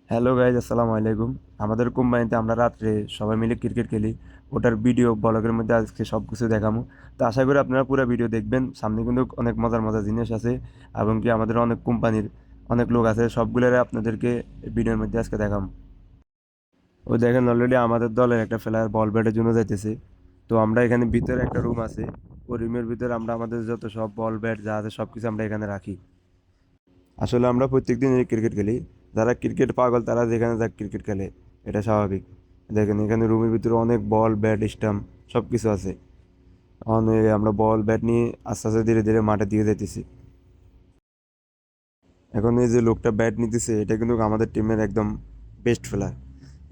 Hello guys, আসসালামু আলাইকুম। আমাদের কোম্পানিতে আমরা রাত্রে সবাই মিলে ক্রিকেট খেলি। ওটার ভিডিও ব্লগের মধ্যে আজকে সব কিছু দেখাবো। তো আশা করি আপনারা পুরো ভিডিও দেখবেন। সামনে কিন্তু অনেক মজার মজার জিনিস আছে এবং কি আমাদের অনেক কোম্পানির অনেক লোক আছে, সবগুলোরে আপনাদেরকে ভিডিওর মধ্যে আজকে দেখাবো। ওই দেখেন, অলরেডি আমাদের দলের একটা প্লেয়ার বল ব্যাটের জন্য যাইতেছে। তো আমরা এখানে ভিতরে একটা রুম আছে, ওই রুমের ভিতরে আমরা আমাদের যত সব বল ব্যাট যা আছে সব কিছু আমরা এখানে রাখি। আসলে আমরা প্রত্যেকদিন ক্রিকেট খেলি। যারা ক্রিকেট পাগল তারা যেখানে যাক ক্রিকেট খেলে, এটা স্বাভাবিক। দেখেন এখানে রুমের ভিতরে অনেক বল ব্যাট স্টাম্প সব কিছু আছে। অনেক আমরা বল ব্যাট নিয়ে আস্তে আস্তে ধীরে ধীরে মাঠে দিয়ে যাইতেছি। এখন এই যে লোকটা ব্যাট নিতেছে এটা কিন্তু আমাদের টিমের একদম বেস্ট প্লেয়ার।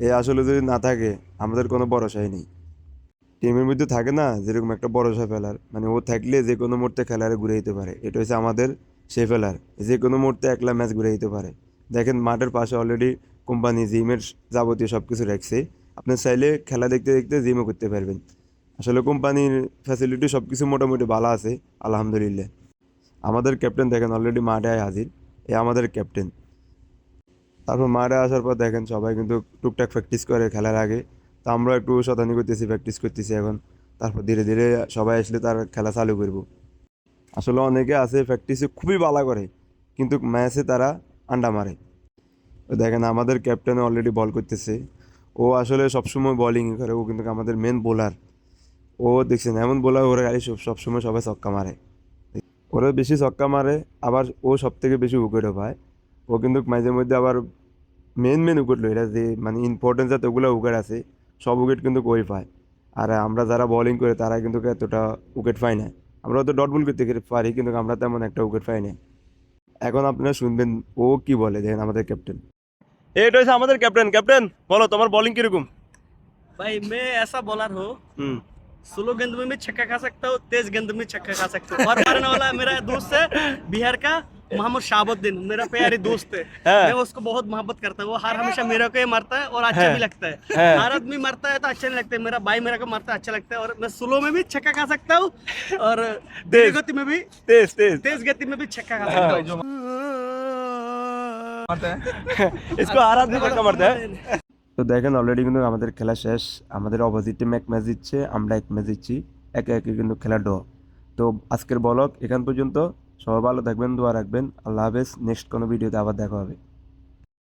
এ আসলে যদি না থাকে আমাদের কোনো ভরসাই নেই। টিমের মধ্যে থাকে না যেরকম একটা ভরসা ফেলার, মানে ও থাকলে যে কোনো মুহূর্তে খেলারে ঘুরে দিতে পারে, এটা হচ্ছে আমাদের সে ফেলার। যে কোনো মুহূর্তে একলা ম্যাচ ঘুরে দিতে পারে। দেখেন মাঠের পাশে অলরেডি কোম্পানি জিমের যাবতীয় সব কিছু রাখছে। আপনি চাইলে খেলা দেখতে দেখতে জিমও করতে পারবেন। আসলে কোম্পানির ফ্যাসিলিটি সব কিছু মোটামুটি ভালো আছে, আলহামদুলিল্লাহ। আমাদের ক্যাপ্টেন দেখেন অলরেডি মাঠে হাজির। এ আমাদের ক্যাপ্টেন। তারপর মাঠে আসার পর দেখেন সবাই কিন্তু টুকটাক প্র্যাকটিস করে খেলার আগে। তো আমরা একটু শতানি করতেছি, প্র্যাকটিস করতেছি এখন। তারপর ধীরে ধীরে সবাই আসলে তার খেলা চালু করব। আসলে অনেকে আছে প্র্যাকটিসে খুবই ভালো করে কিন্তু ম্যাচে তারা আন্ডা মারে। তো দেখেন আমাদের ক্যাপ্টেন অলরেডি বল করতেছে। ও আসলে সবসময় বোলিং করে, ও কিন্তু আমাদের মেন বোলার। ও দেখছেন এমন বোলার, ওরা গাড়ি সবসময় সবাই ছক্কা মারে। ওরা বেশি ছক্কা মারে, আবার ও সব থেকে বেশি উইকেটও পায়। ও কিন্তু মাঝে মধ্যে আবার মেন মেন উইকেট লয়, এটা যে মানে ইম্পর্টেন্ট যতগুলো উইকেট আছে সব উইকেট কিন্তু ওই পায়। আর আমরা যারা বোলিং করে তারা কিন্তু এতটা উইকেট পাই না। আমরা তো ডট বল করতে পারি কিন্তু আমরা তেমন একটা উইকেট পাই না। এখন আপনারা শুনবেন ও কি বলে, দেখেন আমাদের ক্যাপ্টেন। এটা হচ্ছে আমাদের ক্যাপ্টেন। ক্যাপ্টেন বলো তোমার বোলিং কিরকম? भाई मैं ऐसा बॉलर हूँ। হুম। स्लो गेंद में भी छक्का खा सकता हूँ, तेज गेंद में छक्का खा सकता हूँ। और मारने वाला मेरा दोस्त है बिहार का, मोहम्मद शाहबुद्दीन, मेरा प्यारी दोस्त है। হ্যাঁ। मैं उसको बहुत मोहब्बत करता हूँ। वो हर हमेशा मेरे को ही मारता है और अच्छा হ্যাঁ। भी लगता है। হ্যাঁ। हर आदमी मारता है तो अच्छा नहीं लगता है, मेरा भाई मेरा को मारता है अच्छा लगता है। और मैं स्लो में भी छक्का खा सकता हूँ और धीरे तेज गति में भी, तेज तेज। तेज गति में भी छक्का खा सकता हूँ। इसको हर आदमी धक्का मारता है। তো দেখেন অলরেডি কিন্তু আমাদের খেলা শেষ। আমাদের অপোজিট টিম এক ম্যাচ দিচ্ছে, আমরা এক ম্যাচ দিচ্ছি। একে একে কিন্তু খেলা ড্র। তো আজকের ব্লগ এখান পর্যন্ত। সবাই ভালো থাকবেন, দোয়া রাখবেন। আল্লাহ হাফেজ। নেক্সট কোনো ভিডিওতে আবার দেখা হবে।